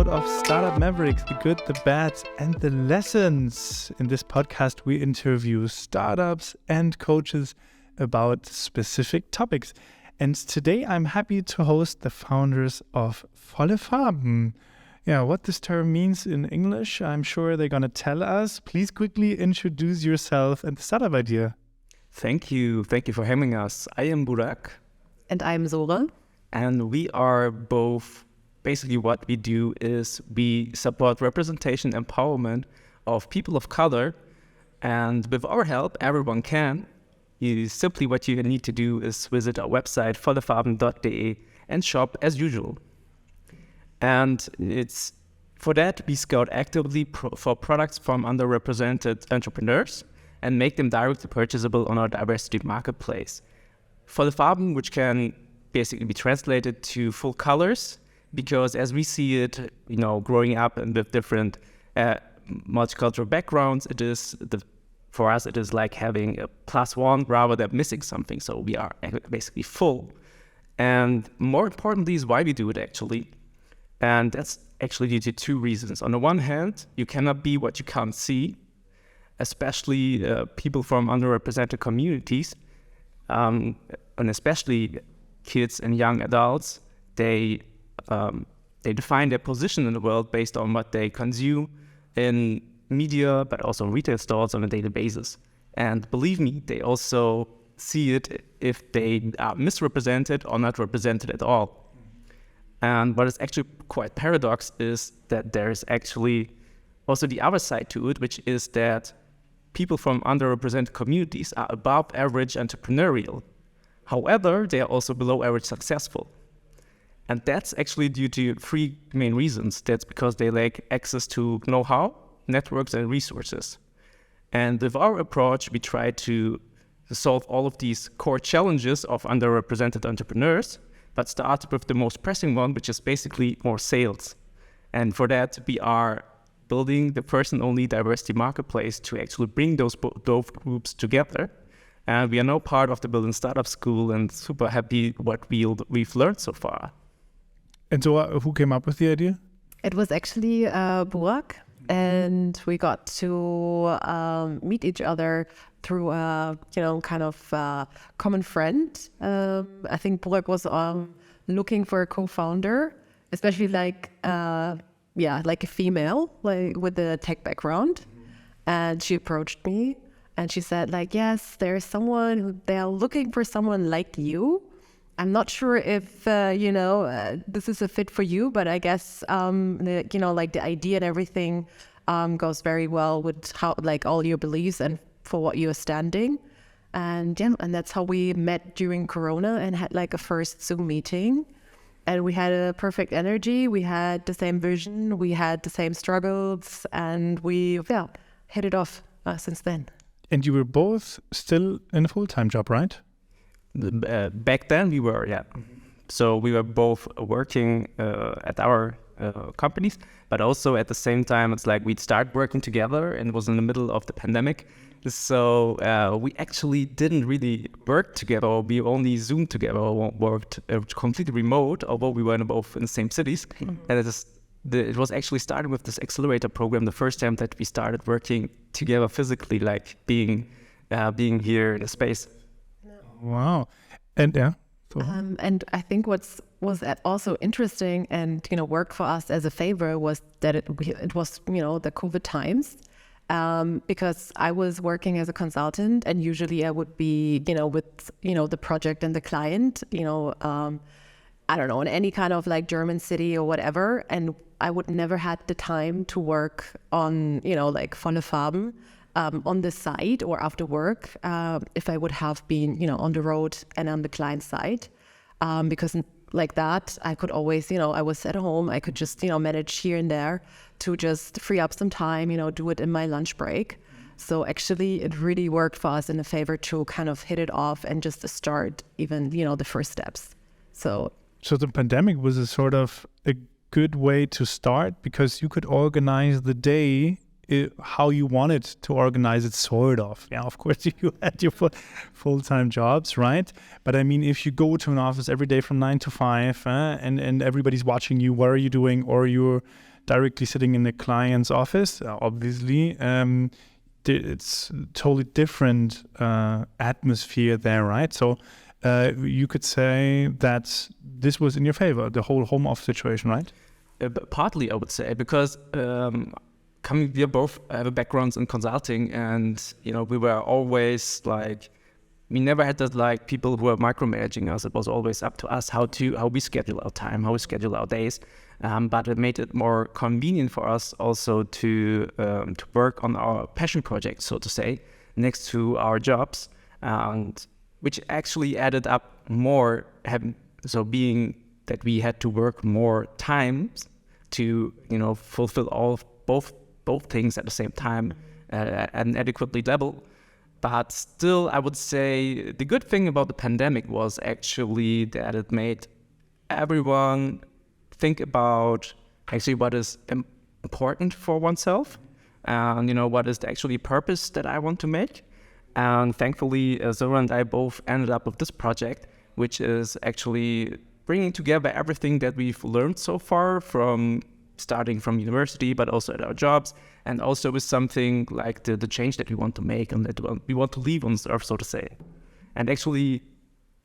episode of Startup Mavericks, the good, the bad, and the lessons. In this podcast, we interview startups and coaches about specific topics. And today I'm happy to host the founders of Vollefarben. Yeah, what this term means in English, I'm sure they're going to tell us. Please quickly introduce yourself and the startup idea. Thank you. Thank you for having us. I am Burak. And I'm Sora. And we are both, basically what we do is we support representation empowerment of people of color. And with our help, everyone can. Simply what you need to do is visit our website, vollefarben.de, and shop as usual. And it's for that we scout actively for products from underrepresented entrepreneurs and make them directly purchasable on our diversity marketplace. Vollefarben, which can basically be translated to full colors, because as we see it, growing up and with different multicultural backgrounds, for us it is like having a +1 rather than missing something. So we are basically full. And more importantly is why we do it actually. And that's actually due to two reasons. On the one hand, you cannot be what you can't see, especially people from underrepresented communities, and especially kids and young adults. They define their position in the world based on what they consume in media, but also in retail stores on a daily basis. And believe me, they also see it if they are misrepresented or not represented at all. And what is actually quite paradox is that there is actually also the other side to it, which is that people from underrepresented communities are above average entrepreneurial. However, they are also below average successful. And that's actually due to three main reasons. That's because they lack access to know-how, networks, and resources. And with our approach, we try to solve all of these core challenges of underrepresented entrepreneurs, but start with the most pressing one, which is basically more sales. And for that, we are building the first and only diversity marketplace to actually bring those both groups together. And we are now part of the Building Startup School and super happy what we've learned so far. And so who came up with the idea? It was actually Burak, and we got to meet each other through a common friend. I think Burak was looking for a co-founder, especially like a female, like with a tech background. And she approached me and she said like, yes, there's someone, they're looking for someone like you. I'm not sure if, this is a fit for you, but I guess, the idea and everything goes very well with how, like, all your beliefs and for what you're standing. And that's how we met during Corona and had like a first Zoom meeting. And we had a perfect energy. We had the same vision. We had the same struggles, and we hit it off since then. And you were both still in a full-time job, right? Back then we were, yeah. So we were both working at our companies, but also at the same time, it's like we'd start working together, and it was in the middle of the pandemic. So we actually didn't really work together. We only Zoomed together or worked completely remote, although we were both in the same cities. Mm-hmm. And it was actually started with this accelerator program, the first time that we started working together physically, like being here in a space. Wow. And and I think was also interesting and worked for us as a favor was that it was the COVID times, because I was working as a consultant, and usually I would be with the project and the client I don't know, in any kind of like German city or whatever, and I would never had the time to work on like Vollefarben on the side or after work, if I would have been, on the road and on the client side, because like that, I could always, I was at home, I could just, manage here and there to just free up some time, do it in my lunch break. So actually, it really worked for us in a favor to kind of hit it off and just start even, the first steps. So the pandemic was a sort of a good way to start, because you could organize the day how you wanted to organize it, sort of. Yeah, of course, you had your full-time jobs, right? But I mean, if you go to an office every day from 9 to 5 and everybody's watching you, what are you doing? Or you're directly sitting in the client's office, obviously, it's totally different atmosphere there, right? So you could say that this was in your favor, the whole home office situation, right? Partly, I would say, because we both have backgrounds in consulting, and we were always like, we never had that like people who were micromanaging us. It was always up to us how we schedule our time, how we schedule our days. But it made it more convenient for us also to work on our passion project, so to say, next to our jobs, and which actually added up more. Being that we had to work more times to fulfill both things at the same time at an adequately level. But still, I would say the good thing about the pandemic was actually that it made everyone think about actually what is important for oneself, and what is the actually purpose that I want to make. And thankfully, Sora and I both ended up with this project, which is actually bringing together everything that we've learned so far, from starting from university, but also at our jobs, and also with something like the change that we want to make and that we want to leave on this earth, so to say. And actually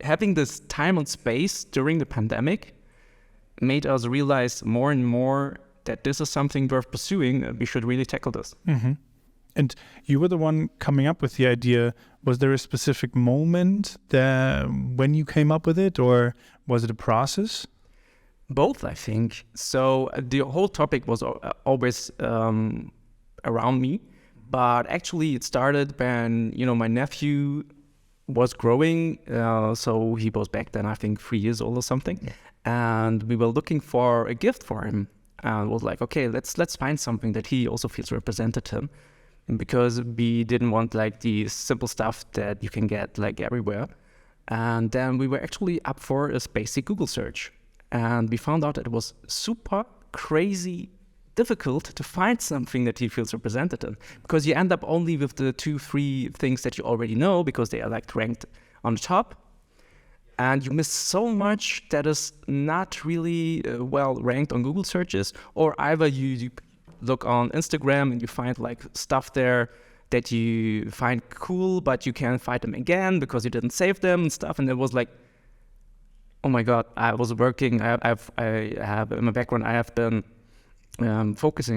having this time and space during the pandemic made us realize more and more that this is something worth pursuing, and we should really tackle this. Mm-hmm. And you were the one coming up with the idea. Was there a specific moment when you came up with it, or was it a process? Both, I think. So the whole topic was always around me, but actually it started when, my nephew was growing. So he was back then, I think, 3 years old or something. Yeah. And we were looking for a gift for him, and was like, okay, let's find something that he also feels represented him. And because we didn't want like the simple stuff that you can get like everywhere. And then we were actually up for a basic Google search. And we found out that it was super crazy difficult to find something that he feels represented in, because you end up only with the 2-3 things that you already know, because they are like ranked on the top. And you miss so much that is not really well ranked on Google searches, or either you look on Instagram and you find like stuff there that you find cool, but you can't find them again because you didn't save them and stuff. And it was like, oh my God, I was working, I have in my background, I have been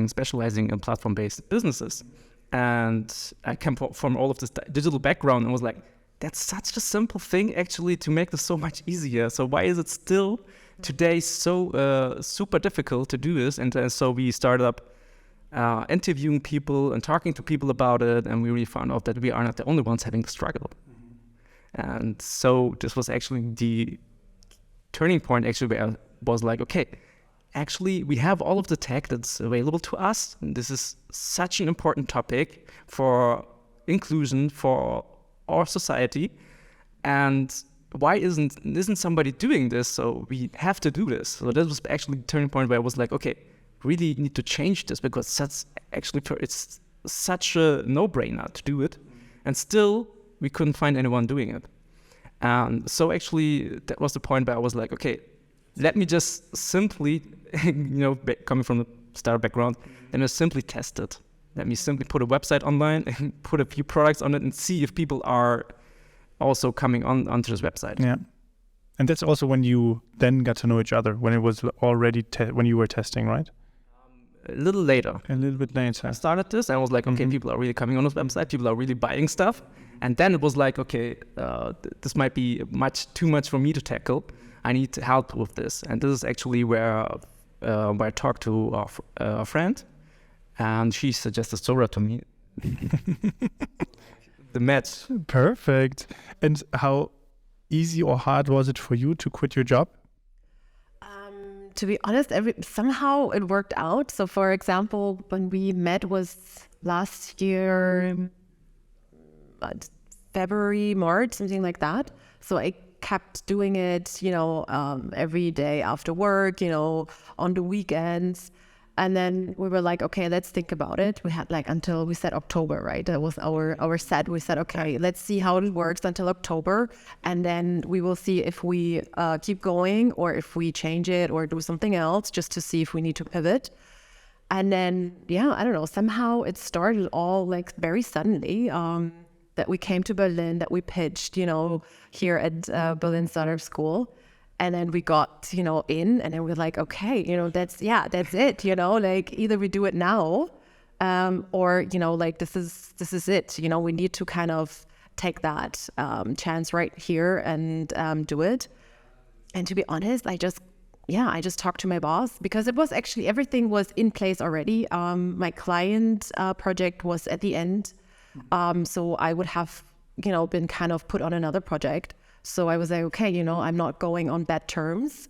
specializing in platform-based businesses. And I come from all of this digital background and was like, that's such a simple thing actually to make this so much easier. So why is it still today so super difficult to do this? And so we started up interviewing people and talking to people about it, and we really found out that we are not the only ones having the struggle. Mm-hmm. And so this was actually the turning point, actually, where I was like, okay, actually we have all of the tech that's available to us, and this is such an important topic for inclusion for our society, and why isn't somebody doing this? So we have to do this. So that was actually the turning point where I was like, okay, really need to change this, because that's actually it's such a no-brainer to do it, and still we couldn't find anyone doing it. And so actually that was the point where I was like, okay, let me just simply, coming from the startup background, let me simply test it. Let me simply put a website online and put a few products on it and see if people are also coming onto this website. Yeah. And that's also when you then got to know each other, when it was already when you were testing, right? A little later. A little bit later. I started this and I was like, okay, people are really coming on this website. People are really buying stuff. And then it was like, okay, this might be too much for me to tackle. I need help with this. And this is actually where I talked to a friend, and she suggested Sora to me. The match. Perfect. And how easy or hard was it for you to quit your job? To be honest, somehow it worked out. So for example, when we met was last year, February, March, something like that. So I kept doing it, every day after work, on the weekends. And then we were like, okay, let's think about it. We had until we said October, right? That was our set. We said, okay, let's see how it works until October. And then we will see if we keep going or if we change it or do something else, just to see if we need to pivot. And then, I don't know, somehow it started all like very suddenly, that we came to Berlin, that we pitched, here at Berlin Startup School. And then we got, in, and then we're like, okay, that's it, like either we do it now, or, like this is it, we need to kind of take that chance right here and do it. And to be honest, I just talked to my boss, because it was actually, everything was in place already. My client project was at the end. So I would have, been kind of put on another project. So I was like, okay, I'm not going on bad terms.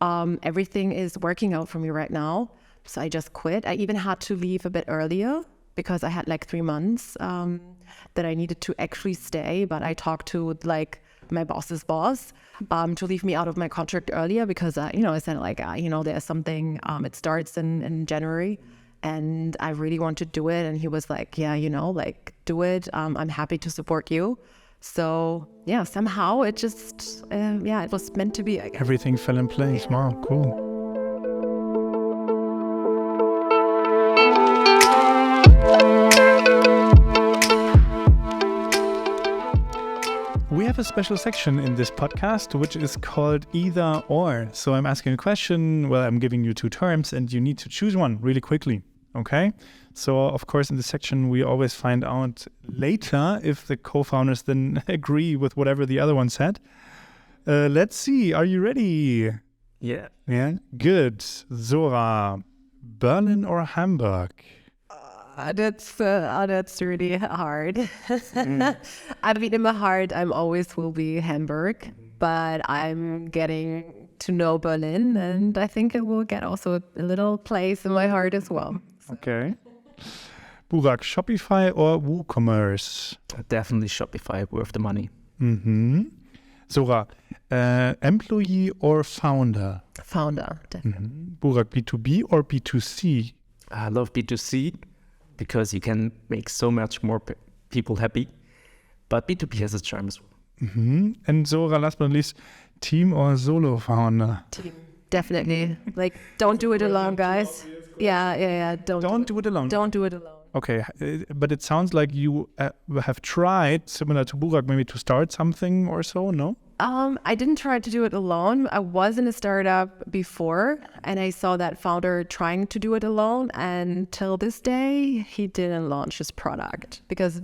Everything is working out for me right now. So I just quit. I even had to leave a bit earlier because I had like 3 months that I needed to actually stay. But I talked to like my boss's boss to leave me out of my contract earlier, because, I said like, there's something, it starts in January. And I really want to do it. And he was like, yeah, like do it. I'm happy to support you. So somehow it just, it was meant to be. Everything fell in place. Wow, cool. We have a special section in this podcast, which is called Either Or. So I'm asking a question, I'm giving you 2 terms, and you need to choose one really quickly. Okay? So, of course, in this section, we always find out later if the co-founders then agree with whatever the other one said. Let's see. Are you ready? Yeah. Yeah? Good. Sora, Berlin or Hamburg? That's really hard. I mean, in my heart, I'm always will be Hamburg, but I'm getting to know Berlin, and I think it will get also a little place in my heart as well. Okay. Burak, Shopify or WooCommerce? Definitely Shopify, worth the money. Mm-hmm. Sora, employee or founder? Founder, definitely. Mm-hmm. Burak, B2B or B2C? I love B2C because you can make so much more people happy. But B2B has its charm as well. Mm-hmm. And Sora, last but not least, team or solo founder? Team, definitely. Like, don't do it alone, guys. Yeah. Don't do it alone. Don't do it alone. Okay, but it sounds like you have tried, similar to Burak, maybe to start something or so, no? I didn't try to do it alone. I was in a startup before, and I saw that founder trying to do it alone. And till this day, he didn't launch his product because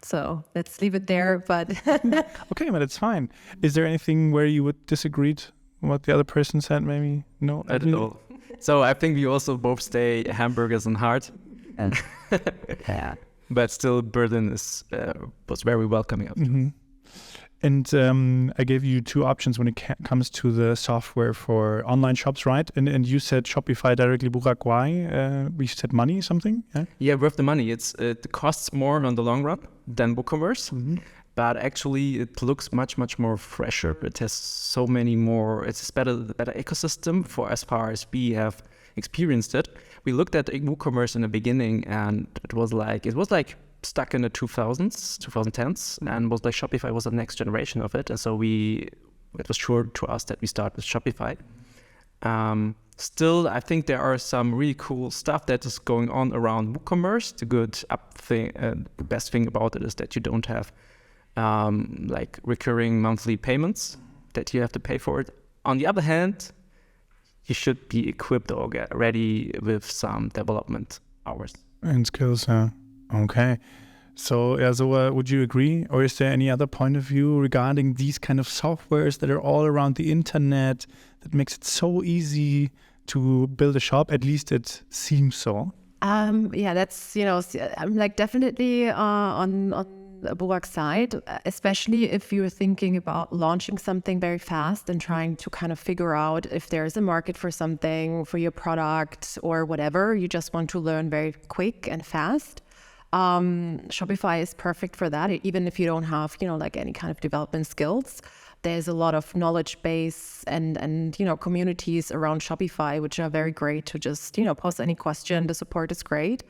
so let's leave it there. But okay, but it's fine. Is there anything where you would disagree with what the other person said? Maybe no. I don't know. So I think we also both stay hamburgers in heart. Yeah. But still, Berlin was very welcoming. Mm-hmm. And I gave you 2 options when it comes to the software for online shops, right? And you said Shopify directly. Burak, why? We said money, something? Yeah, worth the money. It costs more on the long run than WooCommerce, but actually it looks much more fresher. It has so many more. It's a better ecosystem for as far as we have experienced it. We looked at WooCommerce in the beginning, and it was like stuck in the 2010s, and was like Shopify was the next generation of it, and so it was sure to us that we start with Shopify. Still, I think there are some really cool stuff that is going on around WooCommerce. The best thing about it is that you don't have like recurring monthly payments that you have to pay for it. On the other hand, you should be equipped or get ready with some development hours and skills. Okay. So, would you agree? Or is there any other point of view regarding these kind of softwares that are all around the internet that makes it so easy to build a shop? At least it seems so. That's, I'm like definitely on Burak's side, especially if you're thinking about launching something very fast and trying to kind of figure out if there's a market for something, for your product or whatever. You just want to learn very quick and fast. Shopify is perfect for that. Even if you don't have, like any kind of development skills, there's a lot of knowledge base and communities around Shopify, which are very great to just, post any question. The support is great.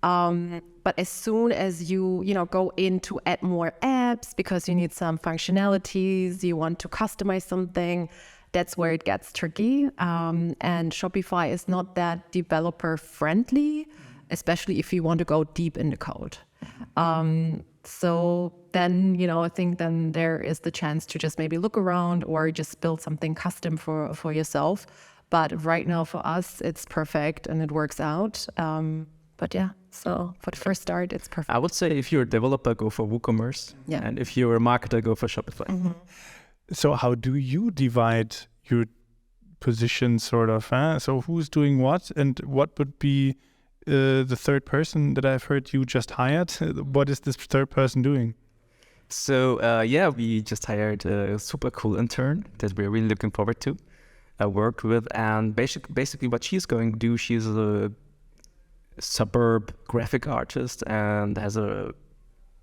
But as soon as you go in to add more apps because you need some functionalities, you want to customize something, that's where it gets tricky. And Shopify is not that developer friendly, especially if you want to go deep in the code. So then, I think then there is the chance to just maybe look around or just build something custom for yourself. But right now for us, it's perfect and it works out. But yeah, so for the first start, it's perfect. I would say if you're a developer, go for WooCommerce. Yeah. And if you're a marketer, go for Shopify. Mm-hmm. So how do you divide your position, sort of? So who's doing what, and what would be the third person that I've heard you just hired? What is this third person doing? So we just hired a super cool intern that we're really looking forward to work with. And basically what she's going to do, she's a suburb graphic artist and has a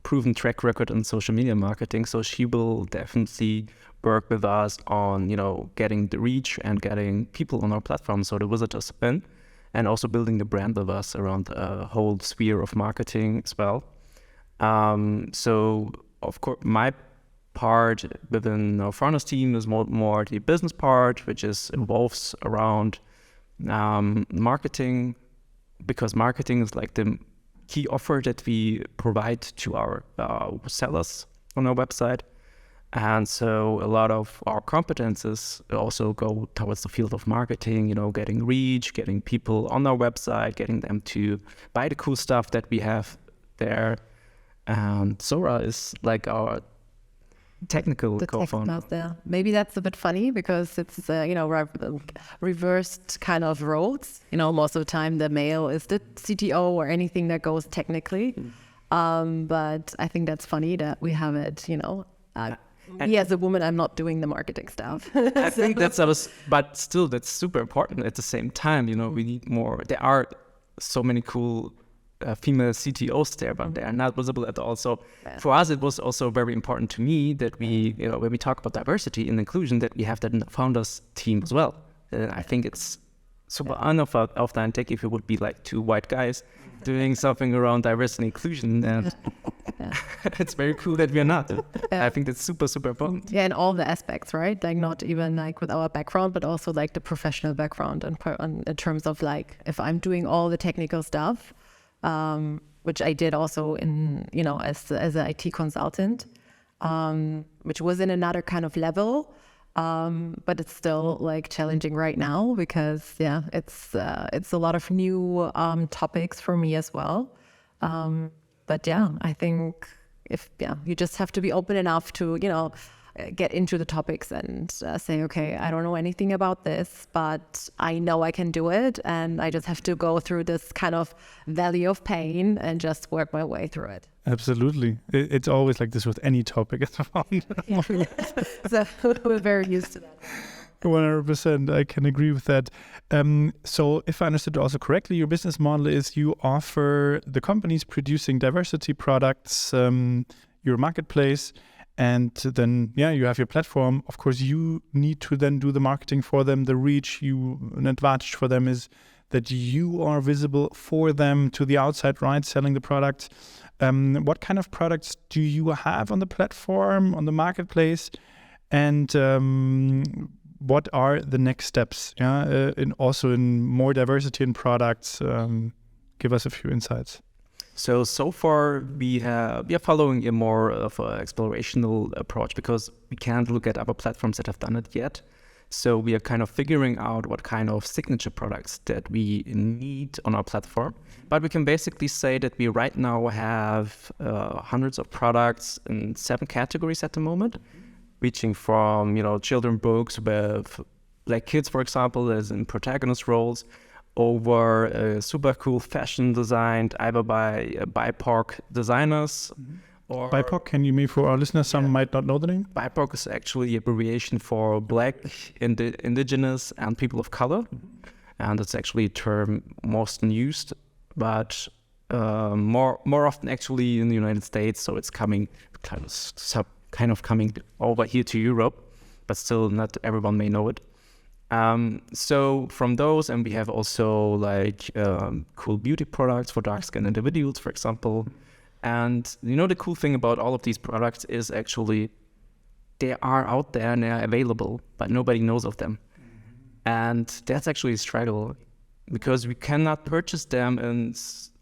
proven track record in social media marketing. So she will definitely work with us on, getting the reach and getting people on our platform, so the visitors in, and also building the brand with us around a whole sphere of marketing as well. So of course, my part within our founders team is more the business part, which involves around marketing, because marketing is like the key offer that we provide to our sellers on our website. And so a lot of our competences also go towards the field of marketing, getting reach, getting people on our website, getting them to buy the cool stuff that we have there. And Sora is like our technical co-founder. Yeah. Maybe that's a bit funny because it's reversed kind of roles. Most of the time the male is the CTO or anything that goes technically. But I think that's funny that we have it. Me as a woman, I'm not doing the marketing stuff. I think that's but still that's super important at the same time. We need more. There are so many cool female CTOs there, but they are not visible at all. So for us, it was also very important to me that we, when we talk about diversity and inclusion, that we have that in the founders team as well. I think it's super unauthentic if it would be like two white guys doing something around diversity and inclusion. And it's very cool that we are not. I think that's super, super important. Yeah, in all the aspects, right? Like not even like with our background, but also like the professional background and in terms of like, if I'm doing all the technical stuff, which I did also in, as an IT consultant, which was in another kind of level. But it's still like challenging right now because it's a lot of new topics for me as well. But I think you just have to be open enough to, get into the topics and say, okay, I don't know anything about this, but I know I can do it. And I just have to go through this kind of valley of pain and just work my way through it. Absolutely. It's always like this with any topic as well. So we're very used to that. 100%. I can agree with that. So if I understood also correctly, your business model is you offer the companies producing diversity products, your marketplace, and then, you have your platform. Of course, you need to then do the marketing for them, the reach. An advantage for them is that you are visible for them to the outside, right? Selling the product. What kind of products do you have on the platform, on the marketplace? And what are the next steps? Also in more diversity in products. Give us a few insights. So far we are following a more of an explorational approach because we can't look at other platforms that have done it yet. So we are kind of figuring out what kind of signature products that we need on our platform. But we can basically say that we right now have hundreds of products in 7 categories at the moment, reaching from, children books with like kids, for example, as in protagonist roles, over super cool fashion designed either by BIPOC designers. Or BIPOC, can you maybe for our listeners, some might not know the name? BIPOC is actually abbreviation for Black, Indigenous and people of color. And it's actually a term most used, but more often actually in the United States. So it's coming kind of coming over here to Europe, but still not everyone may know it. So from those, and we have also like cool beauty products for dark-skinned individuals, for example. And the cool thing about all of these products is actually they are out there and they are available, but nobody knows of them. And that's actually a struggle, because we cannot purchase them in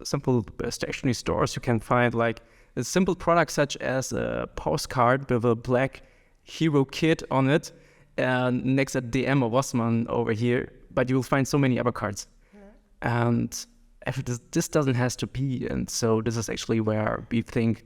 simple stationery stores. You can find like a simple product such as a postcard with a black hero kit on it, and next at DM or Wassmann over here, but you will find so many other cards. And if this doesn't have to be, and so this is actually where we think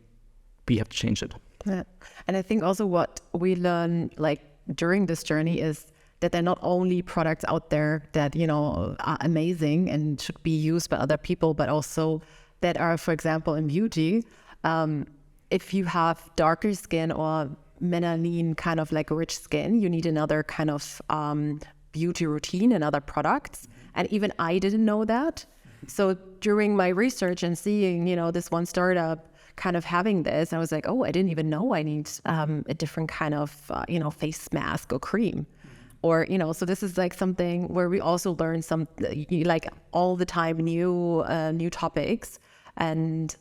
we have to change it. Yeah. And I think also what we learn like during this journey is that there are not only products out there that, you know, are amazing and should be used by other people, but also that are, for example, in beauty, if you have darker skin or melanin kind of like rich skin, you need another kind of beauty routine and other products. And even I didn't know that. So during my research and seeing, you know, this one startup kind of having this, I was like, oh, I didn't even know I need a different kind of, you know, face mask or cream. Or, you know, so this is like something where we also learn some, like all the time, new topics. And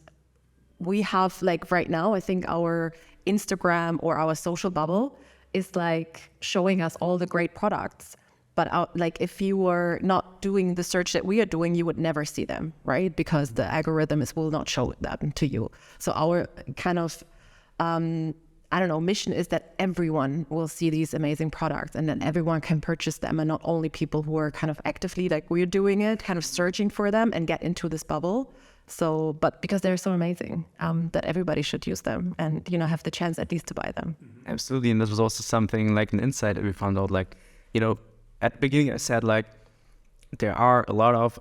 we have like right now, I think our Instagram or our social bubble is like showing us all the great products. But like if you were not doing the search that we are doing, you would never see them, right? Because the algorithm will not show them to you. So our kind of, I don't know, mission is that everyone will see these amazing products and then everyone can purchase them, and not only people who are kind of actively like we're doing it, kind of searching for them and get into this bubble. So, but because they're so amazing, that everybody should use them and, you know, have the chance at least to buy them. Absolutely. And this was also something like an insight that we found out, like, you know, at the beginning I said like there are a lot of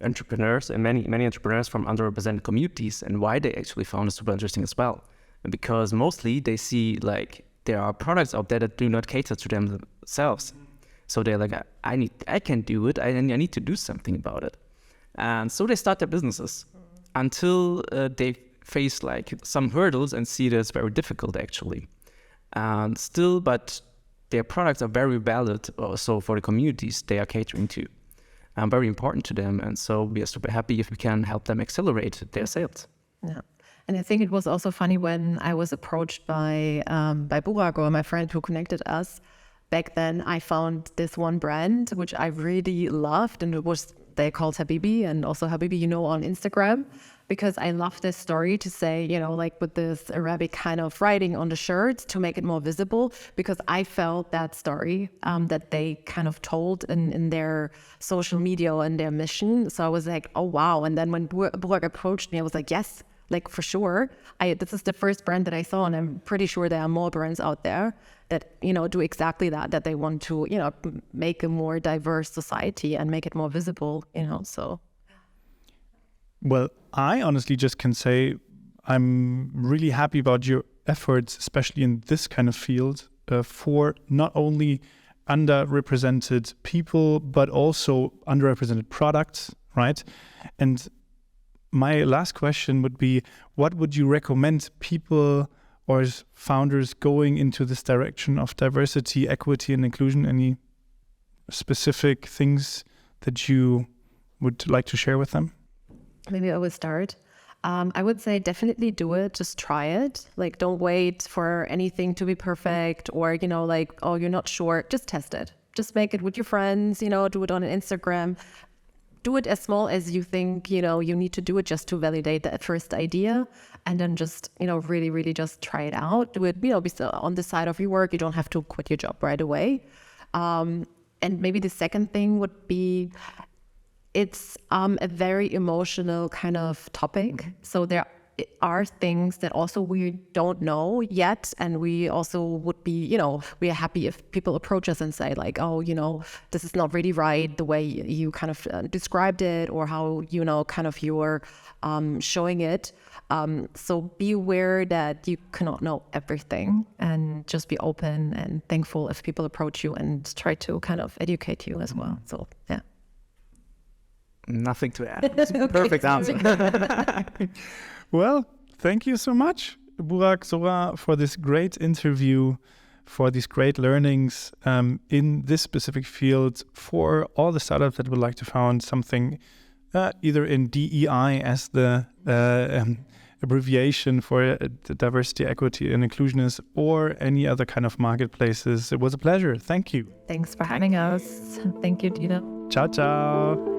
entrepreneurs and many entrepreneurs from underrepresented communities, and why they actually found it super interesting as well. Because mostly they see like there are products out there that do not cater to themselves. So they're like, I can do it. I need to do something about it. And so they start their businesses until they face like some hurdles and see that it's very difficult actually. And still, but their products are very valid also for the communities they are catering to, and very important to them. And so we are super happy if we can help them accelerate their sales. Yeah. And I think it was also funny when I was approached by Burak, or my friend who connected us. Back then, I found this one brand which I really loved, and they called Habibi, and also Habibi, you know, on Instagram, because I love this story to say, you know, like with this Arabic kind of writing on the shirts to make it more visible, because I felt that story that they kind of told in their social media and their mission. So I was like, oh, wow. And then when Burak approached me, I was like, yes, like for sure. This is the first brand that I saw, and I'm pretty sure there are more brands out there that, you know, do exactly that they want to, you know, make a more diverse society and make it more visible, you know, so. Well, I honestly just can say I'm really happy about your efforts, especially in this kind of field, for not only underrepresented people, but also underrepresented products, right? And my last question would be, what would you recommend people or founders going into this direction of diversity, equity, and inclusion? Any specific things that you would like to share with them? Maybe I would start. I would say definitely do it. Just try it. Like, don't wait for anything to be perfect, or, you know, like, oh, you're not sure. Just test it. Just make it with your friends, you know, do it on Instagram. Do it as small as you think, you know, you need to do it just to validate that first idea. And then just, you know, really, really just try it out. Do it, you know, be still on the side of your work. You don't have to quit your job right away. And maybe the second thing would be, it's a very emotional kind of topic. So there are things that also we don't know yet. And we also would be, you know, we are happy if people approach us and say like, oh, you know, this is not really right the way you kind of described it, or how, you know, kind of you're showing it. So be aware that you cannot know everything, and just be open and thankful if people approach you and try to kind of educate you as well. So, yeah. Nothing to add. Okay. Perfect answer. Well, thank you so much, Burak, Sora, for this great interview, for these great learnings in this specific field, for all the startups that would like to found something either in DEI as the abbreviation for the diversity, equity, and inclusionists, or any other kind of marketplaces. It was a pleasure. Thank you. Thanks for having us. Thank you, Dina. Ciao, ciao.